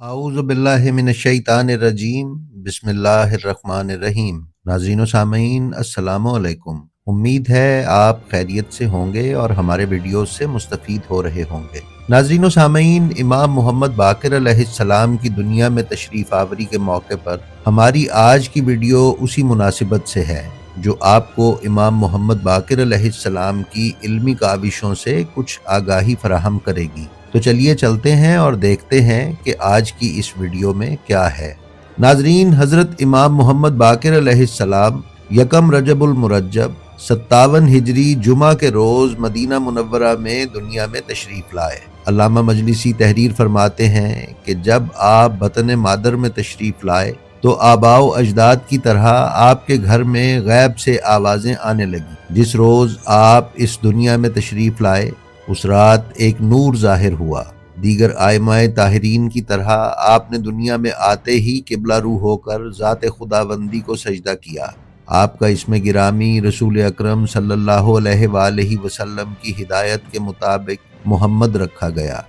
اعوذ باللہ من الشیطان الرجیم بسم اللہ الرحمن الرحیم۔ ناظرین و سامعین السلام علیکم۔ امید ہے آپ خیریت سے ہوں گے اور ہمارے ویڈیوز سے مستفید ہو رہے ہوں گے۔ ناظرین و سامعین، امام محمد باقر علیہ السلام کی دنیا میں تشریف آوری کے موقع پر ہماری آج کی ویڈیو اسی مناسبت سے ہے جو آپ کو امام محمد باقر علیہ السلام کی علمی کاوشوں سے کچھ آگاہی فراہم کرے گی۔ تو چلیے چلتے ہیں اور دیکھتے ہیں کہ آج کی اس ویڈیو میں کیا ہے۔ ناظرین، حضرت امام محمد باقر علیہ السلام یکم رجب المرجب 57 ہجری جمعہ کے روز مدینہ منورہ میں دنیا میں تشریف لائے۔ علامہ مجلسی تحریر فرماتے ہیں کہ جب آپ بطن مادر میں تشریف لائے تو آباء و اجداد کی طرح آپ کے گھر میں غیب سے آوازیں آنے لگیں۔ جس روز آپ اس دنیا میں تشریف لائے اس رات ایک نور ظاہر ہوا۔ دیگر ائمہ طاہرین کی طرح آپ نے دنیا میں آتے ہی قبلہ رو ہو کر ذات خداوندی کو سجدہ کیا۔ آپ کا اسم گرامی رسول اکرم صلی اللہ علیہ وآلہ وسلم کی ہدایت کے مطابق محمد رکھا گیا۔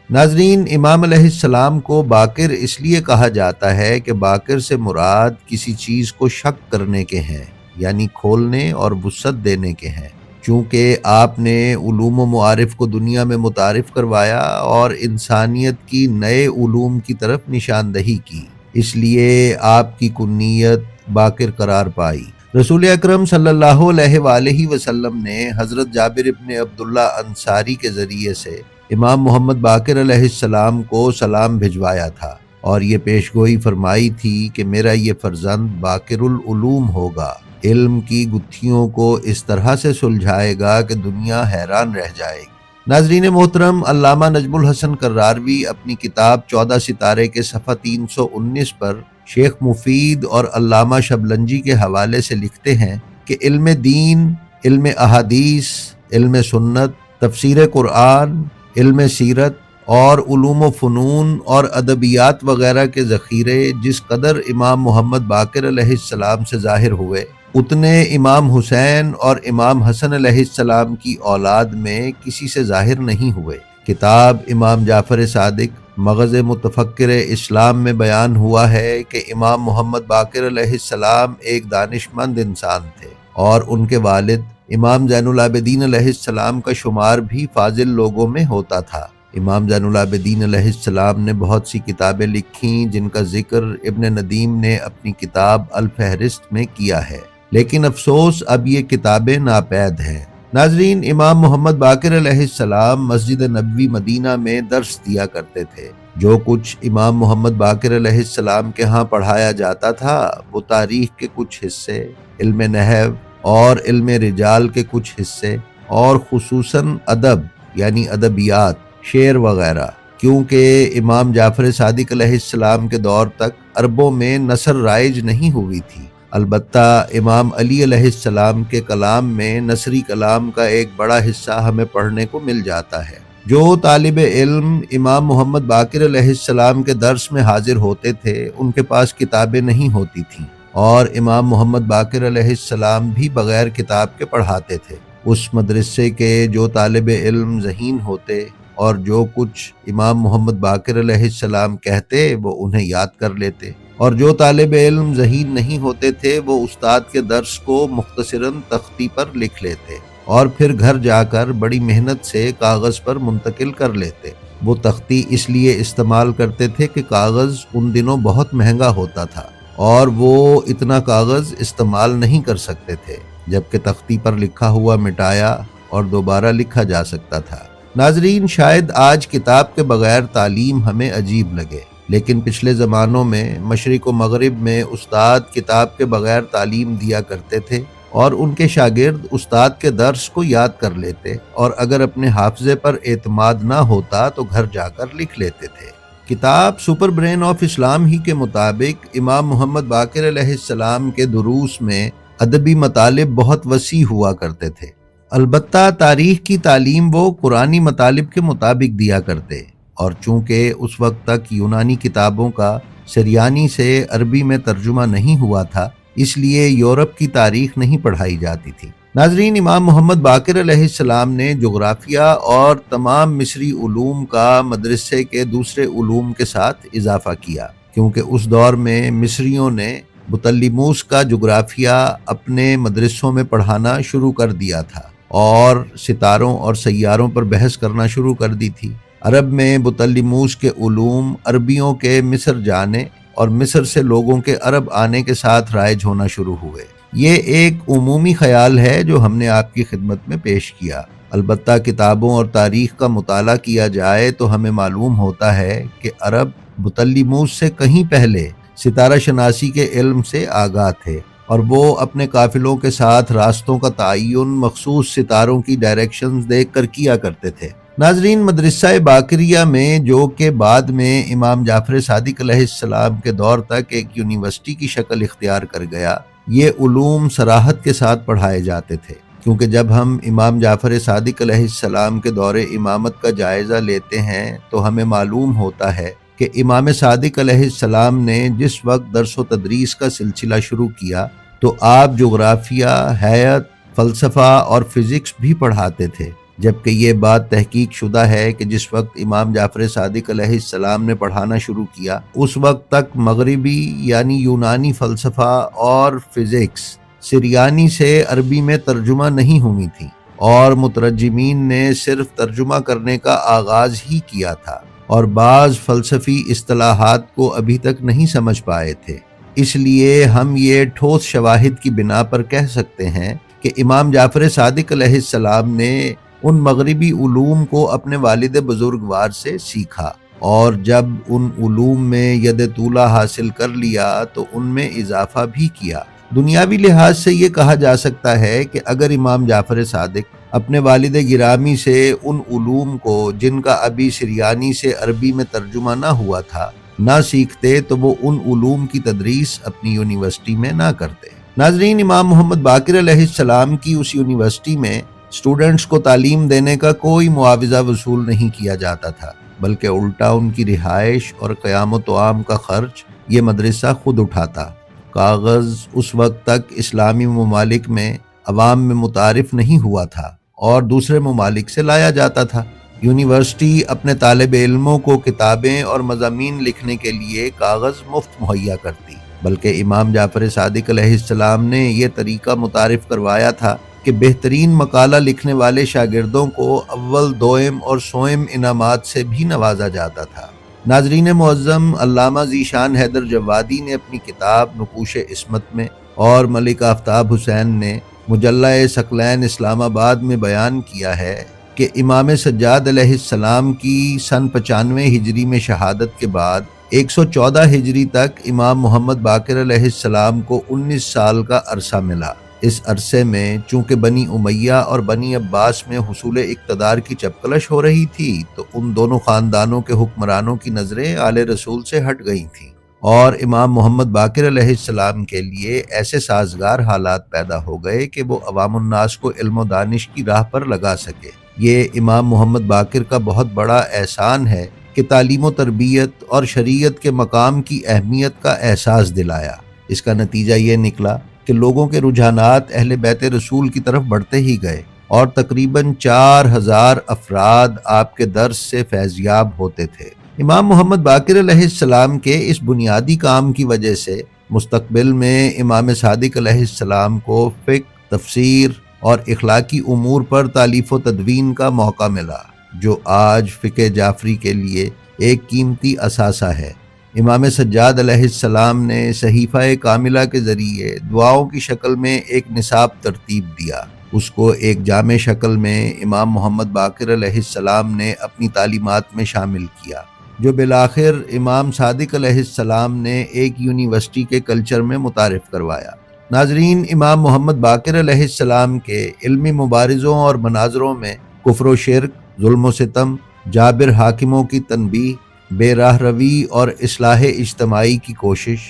ناظرین، امام علیہ السلام کو باقر اس لیے کہا جاتا ہے کہ باقر سے مراد کسی چیز کو شک کرنے کے ہیں، یعنی کھولنے اور وسعت دینے کے ہیں، چونکہ آپ نے علوم و معارف کو دنیا میں متعارف کروایا اور انسانیت کی نئے علوم کی طرف نشاندہی کی، اس لیے آپ کی کنیت باقر قرار پائی۔ رسول اکرم صلی اللہ علیہ وآلہ وسلم نے حضرت جابر ابن عبداللہ انصاری کے ذریعے سے امام محمد باقر علیہ السلام کو سلام بھجوایا تھا اور یہ پیشگوئی فرمائی تھی کہ میرا یہ فرزند باقر العلوم ہوگا، علم کی گتھیوں کو اس طرح سے سلجھائے گا کہ دنیا حیران رہ جائے گی۔ ناظرین محترم، علامہ نجم الحسن کراروی اپنی کتاب 14 ستارے کے صفحہ 319 پر شیخ مفید اور علامہ شبلنجی کے حوالے سے لکھتے ہیں کہ علم دین، علم احادیث، علم سنت، تفسیر قرآن، علم سیرت اور علوم و فنون اور ادبیات وغیرہ کے ذخیرے جس قدر امام محمد باقر علیہ السلام سے ظاہر ہوئے، اتنے امام حسین اور امام حسن علیہ السلام کی اولاد میں کسی سے ظاہر نہیں ہوئے۔ کتاب امام جعفر صادق مغز متفکر اسلام میں بیان ہوا ہے کہ امام محمد باقر علیہ السلام ایک دانش مند انسان تھے اور ان کے والد امام زین العابدین علیہ السلام کا شمار بھی فاضل لوگوں میں ہوتا تھا۔ امام زین العابدین علیہ السلام نے بہت سی کتابیں لکھیں جن کا ذکر ابن ندیم نے اپنی کتاب الفہرست میں کیا ہے، لیکن افسوس اب یہ کتابیں ناپید ہیں۔ ناظرین، امام محمد باقر علیہ السلام مسجد نبوی مدینہ میں درس دیا کرتے تھے۔ جو کچھ امام محمد باقر علیہ السلام کے ہاں پڑھایا جاتا تھا وہ تاریخ کے کچھ حصے، علم نحو اور علم رجال کے کچھ حصے اور خصوصاً ادب یعنی ادبیات، شعر وغیرہ، کیونکہ امام جعفر صادق علیہ السلام کے دور تک عربوں میں نثر رائج نہیں ہوئی تھی۔ البتہ امام علی علیہ السلام کے کلام میں نثری کلام کا ایک بڑا حصہ ہمیں پڑھنے کو مل جاتا ہے۔ جو طالب علم امام محمد باقر علیہ السلام کے درس میں حاضر ہوتے تھے ان کے پاس کتابیں نہیں ہوتی تھیں اور امام محمد باقر علیہ السلام بھی بغیر کتاب کے پڑھاتے تھے۔ اس مدرسے کے جو طالب علم ذہین ہوتے اور جو کچھ امام محمد باقر علیہ السلام کہتے وہ انہیں یاد کر لیتے، اور جو طالب علم ذہین نہیں ہوتے تھے وہ استاد کے درس کو مختصراً تختی پر لکھ لیتے اور پھر گھر جا کر بڑی محنت سے کاغذ پر منتقل کر لیتے۔ وہ تختی اس لیے استعمال کرتے تھے کہ کاغذ ان دنوں بہت مہنگا ہوتا تھا اور وہ اتنا کاغذ استعمال نہیں کر سکتے تھے، جبکہ تختی پر لکھا ہوا مٹایا اور دوبارہ لکھا جا سکتا تھا۔ ناظرین، شاید آج کتاب کے بغیر تعلیم ہمیں عجیب لگے، لیکن پچھلے زمانوں میں مشرق و مغرب میں استاد کتاب کے بغیر تعلیم دیا کرتے تھے اور ان کے شاگرد استاد کے درس کو یاد کر لیتے اور اگر اپنے حافظے پر اعتماد نہ ہوتا تو گھر جا کر لکھ لیتے تھے۔ کتاب سپر برین آف اسلام ہی کے مطابق امام محمد باقر علیہ السلام کے دروس میں ادبی مطالب بہت وسیع ہوا کرتے تھے۔ البتہ تاریخ کی تعلیم وہ قرآنی مطالب کے مطابق دیا کرتے، اور چونکہ اس وقت تک یونانی کتابوں کا سریانی سے عربی میں ترجمہ نہیں ہوا تھا اس لیے یورپ کی تاریخ نہیں پڑھائی جاتی تھی۔ ناظرین، امام محمد باقر علیہ السلام نے جغرافیہ اور تمام مصری علوم کا مدرسے کے دوسرے علوم کے ساتھ اضافہ کیا، کیونکہ اس دور میں مصریوں نے بطلیموس کا جغرافیہ اپنے مدرسوں میں پڑھانا شروع کر دیا تھا اور ستاروں اور سیاروں پر بحث کرنا شروع کر دی تھی۔ عرب میں بطلیموس کے علوم عربیوں کے مصر جانے اور مصر سے لوگوں کے عرب آنے کے ساتھ رائج ہونا شروع ہوئے۔ یہ ایک عمومی خیال ہے جو ہم نے آپ کی خدمت میں پیش کیا۔ البتہ کتابوں اور تاریخ کا مطالعہ کیا جائے تو ہمیں معلوم ہوتا ہے کہ عرب بطلیموس سے کہیں پہلے ستارہ شناسی کے علم سے آگاہ تھے، اور وہ اپنے قافلوں کے ساتھ راستوں کا تعین مخصوص ستاروں کی ڈائریکشنز دیکھ کر کیا کرتے تھے۔ ناظرین، مدرسہ باقریہ میں، جو کہ بعد میں امام جعفر صادق علیہ السلام کے دور تک ایک یونیورسٹی کی شکل اختیار کر گیا، یہ علوم صراحت کے ساتھ پڑھائے جاتے تھے، کیونکہ جب ہم امام جعفر صادق علیہ السلام کے دور امامت کا جائزہ لیتے ہیں تو ہمیں معلوم ہوتا ہے کہ امام صادق علیہ السلام نے جس وقت درس و تدریس کا سلسلہ شروع کیا تو آپ جغرافیہ، حیات، فلسفہ اور فزکس بھی پڑھاتے تھے، جبکہ یہ بات تحقیق شدہ ہے کہ جس وقت امام جعفر صادق علیہ السلام نے پڑھانا شروع کیا اس وقت تک مغربی یعنی یونانی فلسفہ اور فزکس سریانی سے عربی میں ترجمہ نہیں ہوئی تھی، اور مترجمین نے صرف ترجمہ کرنے کا آغاز ہی کیا تھا اور بعض فلسفی اصطلاحات کو ابھی تک نہیں سمجھ پائے تھے۔ اس لیے ہم یہ ٹھوس شواہد کی بنا پر کہہ سکتے ہیں کہ امام جعفر صادق علیہ السلام نے ان مغربی علوم کو اپنے والد بزرگوار سے سیکھا، اور جب ان علوم میں ید طولہ حاصل کر لیا تو ان میں اضافہ بھی کیا۔ دنیاوی لحاظ سے یہ کہا جا سکتا ہے کہ اگر امام جعفر صادق اپنے والد گرامی سے ان علوم کو، جن کا ابھی سریانی سے عربی میں ترجمہ نہ ہوا تھا، نہ سیکھتے تو وہ ان علوم کی تدریس اپنی یونیورسٹی میں نہ کرتے۔ ناظرین، امام محمد باقر علیہ السلام کی اس یونیورسٹی میں اسٹوڈنٹس کو تعلیم دینے کا کوئی معاوضہ وصول نہیں کیا جاتا تھا، بلکہ الٹا ان کی رہائش اور قیام و طعام کا خرچ یہ مدرسہ خود اٹھاتا۔ کاغذ اس وقت تک اسلامی ممالک میں عوام میں متعارف نہیں ہوا تھا اور دوسرے ممالک سے لایا جاتا تھا۔ یونیورسٹی اپنے طالب علموں کو کتابیں اور مضامین لکھنے کے لیے کاغذ مفت مہیا کرتی، بلکہ امام جعفر صادق علیہ السلام نے یہ طریقہ متعارف کروایا تھا کہ بہترین مقالہ لکھنے والے شاگردوں کو اول، دوئم اور سوئم انعامات سے بھی نوازا جاتا تھا۔ ناظرین معظم، علامہ ذیشان حیدر جوادی نے اپنی کتاب نقوش عصمت میں اور ملک آفتاب حسین نے مجلہ ثقلین اسلام آباد میں بیان کیا ہے کہ امام سجاد علیہ السلام کی سن 95 ہجری میں شہادت کے بعد 114 ہجری تک امام محمد باقر علیہ السلام کو 19 سال کا عرصہ ملا۔ اس عرصے میں چونکہ بنی امیہ اور بنی عباس میں حصول اقتدار کی چپکلش ہو رہی تھی تو ان دونوں خاندانوں کے حکمرانوں کی نظریں آل رسول سے ہٹ گئی تھیں، اور امام محمد باقر علیہ السلام کے لیے ایسے سازگار حالات پیدا ہو گئے کہ وہ عوام الناس کو علم و دانش کی راہ پر لگا سکے۔ یہ امام محمد باقر کا بہت بڑا احسان ہے کہ تعلیم و تربیت اور شریعت کے مقام کی اہمیت کا احساس دلایا۔ اس کا نتیجہ یہ نکلا کہ لوگوں کے رجحانات اہل بیت رسول کی طرف بڑھتے ہی گئے، اور تقریباً 4000 افراد آپ کے درس سے فیضیاب ہوتے تھے۔ امام محمد باقر علیہ السلام کے اس بنیادی کام کی وجہ سے مستقبل میں امام صادق علیہ السلام کو فقہ، تفسیر اور اخلاقی امور پر تالیف و تدوین کا موقع ملا، جو آج فقہ جعفری کے لیے ایک قیمتی اثاثہ ہے۔ امام سجاد علیہ السلام نے صحیفہ کاملہ کے ذریعے دعاؤں کی شکل میں ایک نصاب ترتیب دیا۔ اس کو ایک جامع شکل میں امام محمد باقر علیہ السلام نے اپنی تعلیمات میں شامل کیا، جو بالآخر امام صادق علیہ السلام نے ایک یونیورسٹی کے کلچر میں متعارف کروایا۔ ناظرین، امام محمد باقر علیہ السلام کے علمی مبارزوں اور مناظروں میں کفر و شرک، ظلم و ستم، جابر حاکموں کی تنبیہ، بے راہ روی اور اصلاح اجتماعی کی کوشش،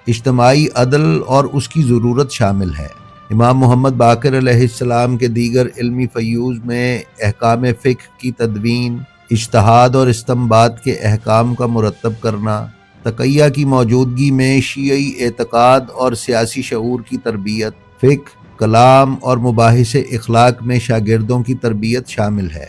اجتماعی عدل اور اس کی ضرورت شامل ہے۔ امام محمد باقر علیہ السلام کے دیگر علمی فیوز میں احکام فقہ کی تدوین، اجتہاد اور استنباط کے احکام کا مرتب کرنا، تقیہ کی موجودگی میں شیعی اعتقاد اور سیاسی شعور کی تربیت، فقہ، کلام اور مباحث اخلاق میں شاگردوں کی تربیت شامل ہے۔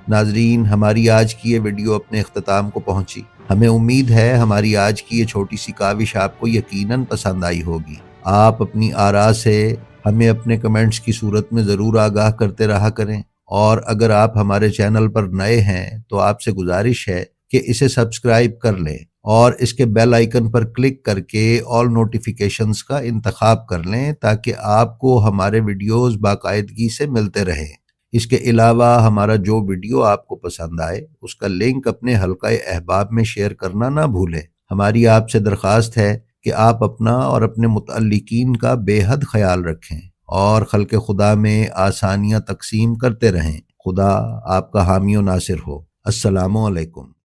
ناظرین، ہماری آج کی یہ ویڈیو اپنے اختتام کو پہنچی۔ ہمیں امید ہے ہماری آج کی یہ چھوٹی سی کاوش آپ کو یقیناً پسند آئی ہوگی۔ آپ اپنی آراء سے ہمیں اپنے کمنٹس کی صورت میں ضرور آگاہ کرتے رہا کریں، اور اگر آپ ہمارے چینل پر نئے ہیں تو آپ سے گزارش ہے کہ اسے سبسکرائب کر لیں اور اس کے بیل آئیکن پر کلک کر کے آل نوٹیفیکیشنز کا انتخاب کر لیں تاکہ آپ کو ہمارے ویڈیوز باقاعدگی سے ملتے رہیں۔ اس کے علاوہ ہمارا جو ویڈیو آپ کو پسند آئے اس کا لنک اپنے حلقہ احباب میں شیئر کرنا نہ بھولیں۔ ہماری آپ سے درخواست ہے کہ آپ اپنا اور اپنے متعلقین کا بے حد خیال رکھیں اور خلق خدا میں آسانیاں تقسیم کرتے رہیں۔ خدا آپ کا حامی و ناصر ہو۔ السلام علیکم۔